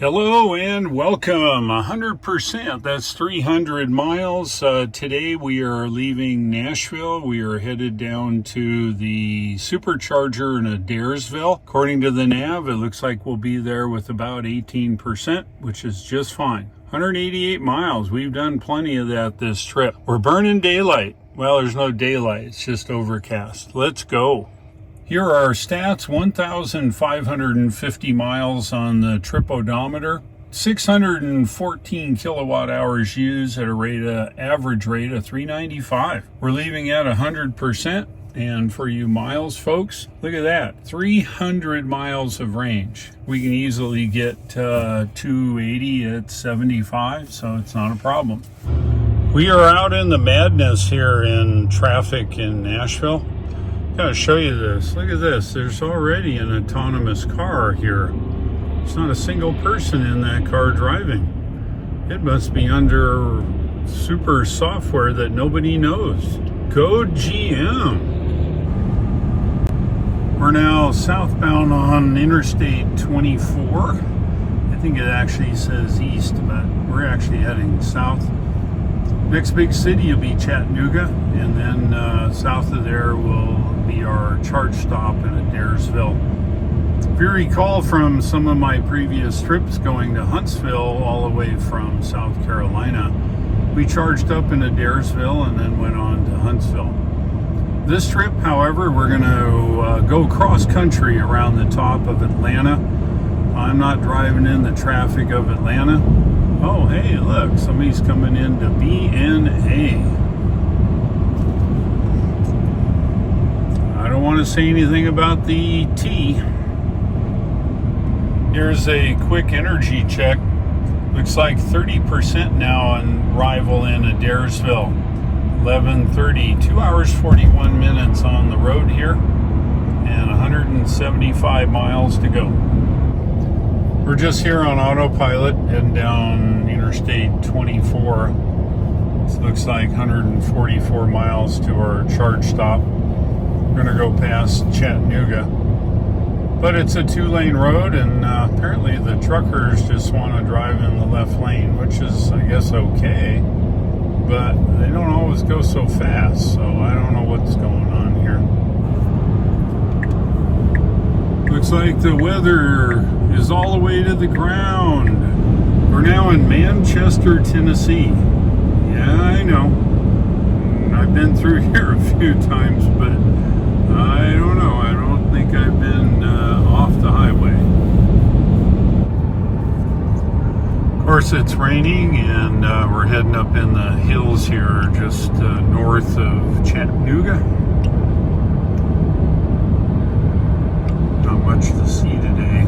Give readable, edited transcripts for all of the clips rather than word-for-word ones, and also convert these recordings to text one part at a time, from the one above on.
Hello and welcome. 100%. That's 300 miles. Today we are leaving Nashville. We are headed down to the supercharger in Adairsville. According to the nav, it looks like we'll be there with about 18%, which is just fine. 188 miles. We've done plenty of that this trip. We're burning daylight. Well, there's no daylight. It's just overcast. Let's go. Here are our stats: 1,550 miles on the trip odometer, 614 kilowatt hours used at average rate of 395. We're leaving at 100%. And for you miles folks, look at that, 300 miles of range. We can easily get 280 at 75, so it's not a problem. We are out in the madness here in traffic in Nashville. Gotta show you this. Look at this. There's already an autonomous car here. There's not a single person in that car driving. It must be under super software that nobody knows. Go GM. We're now southbound on Interstate 24. I think it actually says east, but we're actually heading south. Next big city will be Chattanooga, and then south of there will be our charge stop in Adairsville. If you recall from some of my previous trips going to Huntsville all the way from South Carolina, we charged up in Adairsville and then went on to Huntsville. This trip, however, we're going to go cross country around the top of Atlanta. I'm not driving in the traffic of Atlanta. Oh, hey, look, somebody's coming into B&A. I don't want to say anything about the T. Here's a quick energy check. Looks like 30% now on arrival in Adairsville. 11:30, 2 hours 41 minutes on the road here, and 175 miles to go. We're just here on autopilot heading down Interstate 24. This looks like 144 miles to our charge stop. We're going to go past Chattanooga. But it's a two-lane road, and apparently the truckers just want to drive in the left lane, which is, I guess, okay. But they don't always go so fast, so I don't know what's going on here. Looks like the weather is all the way to the ground. We're now in Manchester, Tennessee. Yeah, I know. I've been through here a few times, but I don't know. I don't think I've been off the highway. Of course, it's raining, and we're heading up in the hills here just north of Chattanooga. Not much to see today.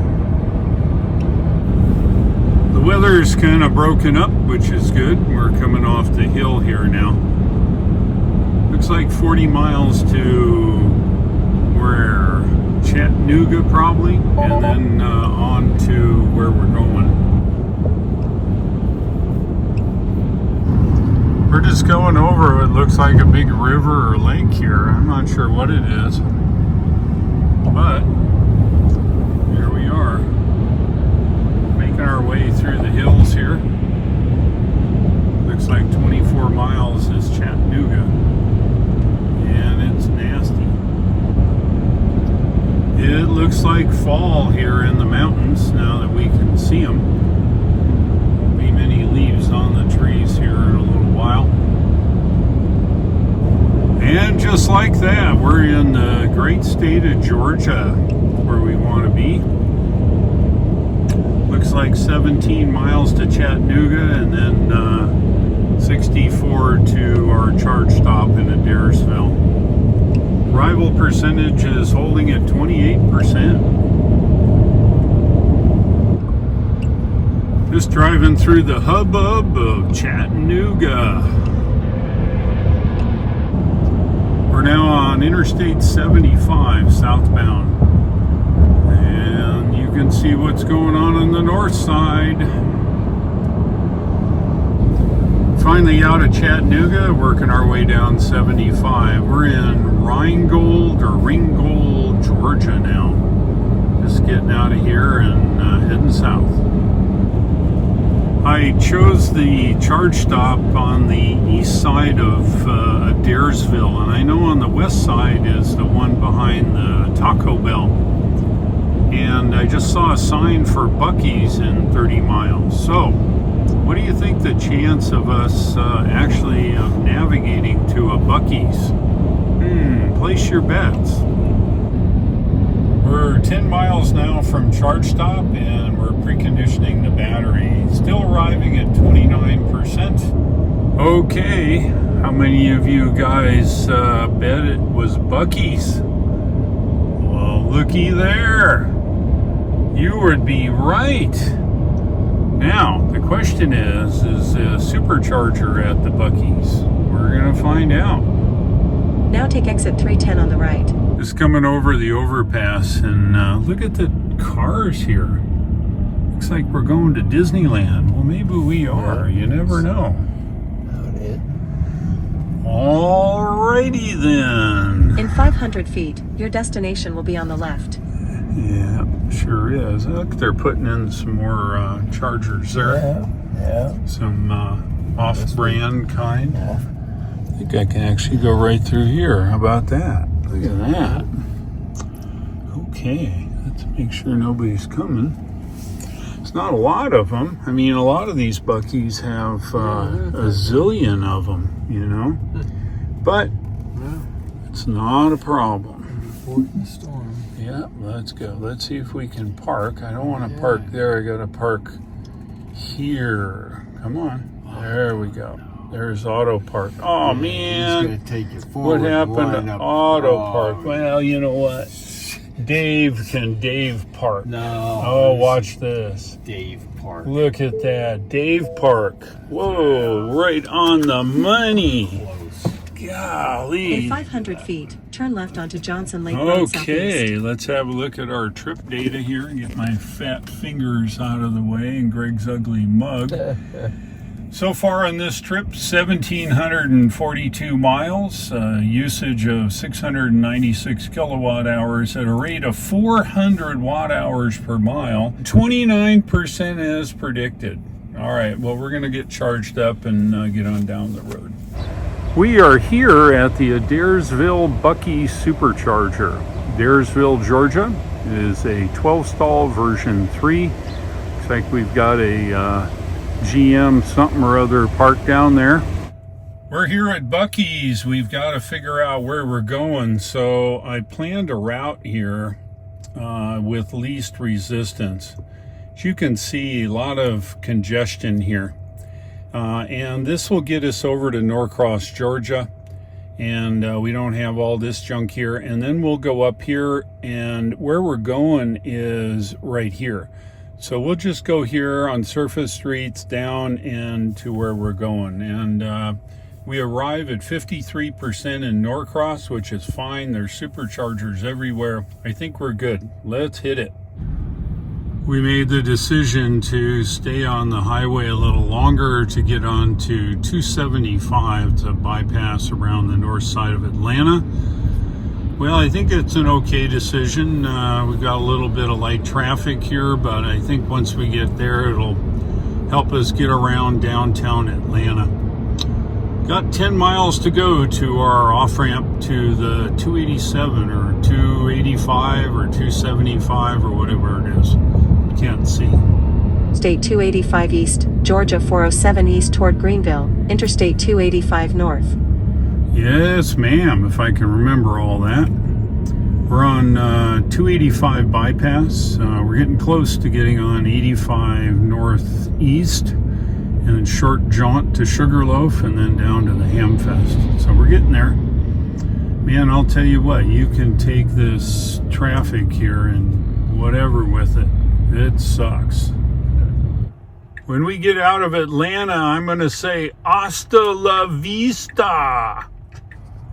The weather's kind of broken up, which is good. We're coming off the hill here now. Looks like 40 miles to where? Chattanooga probably, and then on to where we're going. We're just going over what looks like a big river or lake here. I'm not sure what it is, but here we are, making our way through the hills here. Looks like 24 miles is Chattanooga, and it's nasty. It looks like fall here in the mountains now that we can see them. Won't be many leaves on the trees here in a little while. And just like that, we're in the great state of Georgia, where we want to be. Looks like 17 miles to Chattanooga, and then 64 to our charge stop in Adairsville. Arrival percentage is holding at 28%. Just driving through the hubbub of Chattanooga. We're now on Interstate 75 southbound. And you can see what's going on the north side. Finally out of Chattanooga, working our way down 75. We're in Ringgold, Georgia now. Just getting out of here and heading south. I chose the charge stop on the east side of Adairsville, and I know on the west side is the one behind the Taco Bell. And I just saw a sign for Buc-ee's in 30 miles. So, what do you think the chance of us actually of navigating to a Buc-ee's? Place your bets. We're 10 miles now from charge stop, and we're preconditioning the battery. Still arriving at 29%. Okay, how many of you guys bet it was Buc-ee's? Well, looky there. You would be right. Now, the question is a supercharger at the Buc-ee's? We're going to find out. Now take exit 310 on the right. Just coming over the overpass, and look at the cars here. Looks like we're going to Disneyland. Well, maybe we are. You never know. Alrighty then. In 500 feet, your destination will be on the left. Yeah, sure is. Look, they're putting in some more chargers there. Yeah. Some off-brand kind. I think I can actually go right through here. How about that? Look at that. Okay, let's make sure nobody's coming. It's not a lot of them. I mean, a lot of these Buc-ee's have a zillion of them, you know. But it's not a problem. Important storm. Yeah, let's go. Let's see if we can park. I don't want to park there. I got to park here. Come on. There we go. There's auto park. Oh, man. He's gonna take you forward. What happened to auto park? Well, you know what? Dave park. No. Oh, watch this. Dave Park. Look at that. Dave Park. Whoa, right on the money. Close. Golly. In 500 feet, turn left onto Johnson Lake Road southeast. Okay, let's have a look at our trip data here and get my fat fingers out of the way and Greg's ugly mug. So far on this trip, 1,742 miles, usage of 696 kilowatt hours at a rate of 400 watt hours per mile, 29% as predicted. All right, well, we're going to get charged up and get on down the road. We are here at the Adairsville Buc-ee Supercharger. Adairsville, Georgia is a 12-stall version 3. Looks like we've got a GM something or other parked down there. We're here at Buc-ee's. We've got to figure out where we're going, so I planned a route here with least resistance. As you can see, a lot of congestion here, and this will get us over to Norcross, Georgia, and we don't have all this junk here. And then we'll go up here, and where we're going is right here. So we'll just go here on surface streets down and to where we're going. And we arrive at 53% in Norcross, which is fine. There's superchargers everywhere. I think we're good. Let's hit it. We made the decision to stay on the highway a little longer to get on to 275 to bypass around the north side of Atlanta. Well, I think it's an okay decision. We've got a little bit of light traffic here, but I think once we get there, it'll help us get around downtown Atlanta. Got 10 miles to go to our off-ramp to the 287 or 285 or 275 or whatever it is. Can't see. State 285 east, Georgia 407 east toward Greenville, Interstate 285 north. Yes, ma'am, if I can remember all that. We're on 285 bypass. We're getting close to getting on 85 northeast, and then short jaunt to Sugarloaf, and then down to the Hamfest. So we're getting there. Man, I'll tell you what, you can take this traffic here and whatever with it. It sucks. When we get out of Atlanta, I'm going to say hasta la vista.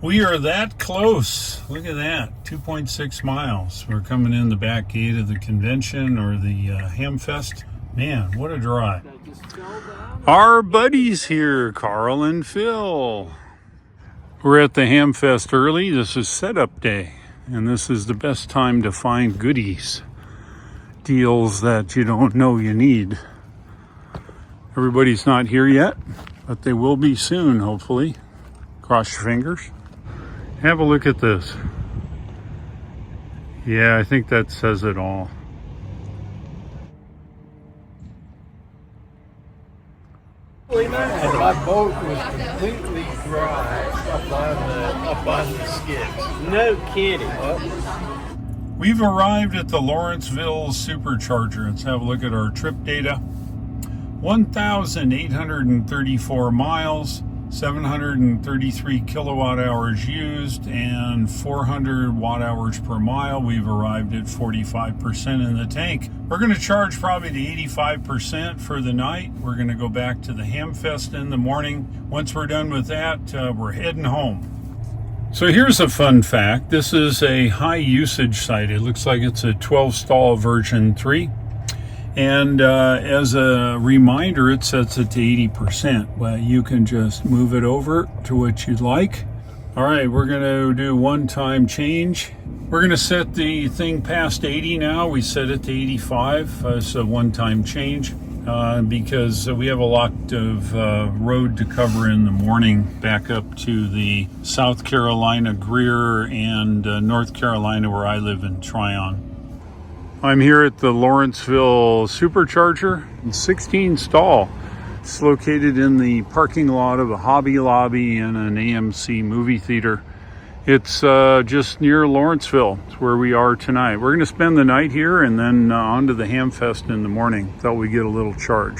We are that close. Look at that, 2.6 miles. We're coming in the back gate of the convention or the Hamfest. Man, what a drive. Our buddies here, Carl and Phil. We're at the Hamfest early. This is setup day, and this is the best time to find goodies, deals that you don't know you need. Everybody's not here yet, but they will be soon, hopefully. Cross your fingers. Have a look at this. Yeah, I think that says it all. And my boat was completely dry up on the skids. No kidding. We've arrived at the Lawrenceville supercharger. Let's have a look at our trip data. 1,834 miles, 733 kilowatt hours used, and 400 watt hours per mile. We've arrived at 45% in the tank. We're going to charge probably the 85% for the night. We're going to go back to the Hamfest in the morning. Once we're done with that, we're heading home. So here's a fun fact. This is a high usage site. It looks like it's a 12 stall version 3. And as a reminder, it sets it to 80%. Well, you can just move it over to what you'd like. All right, we're going to do one-time change. We're going to set the thing past 80 now. We set it to 85. It's a one-time change because we have a lot of road to cover in the morning back up to the South Carolina Greer and North Carolina where I live in Tryon. I'm here at the Lawrenceville supercharger, 16 stall. It's located in the parking lot of a Hobby Lobby and an AMC movie theater. It's just near Lawrenceville. It's where we are tonight. We're going to spend the night here and then on to the Hamfest in the morning. Thought we'd get a little charge.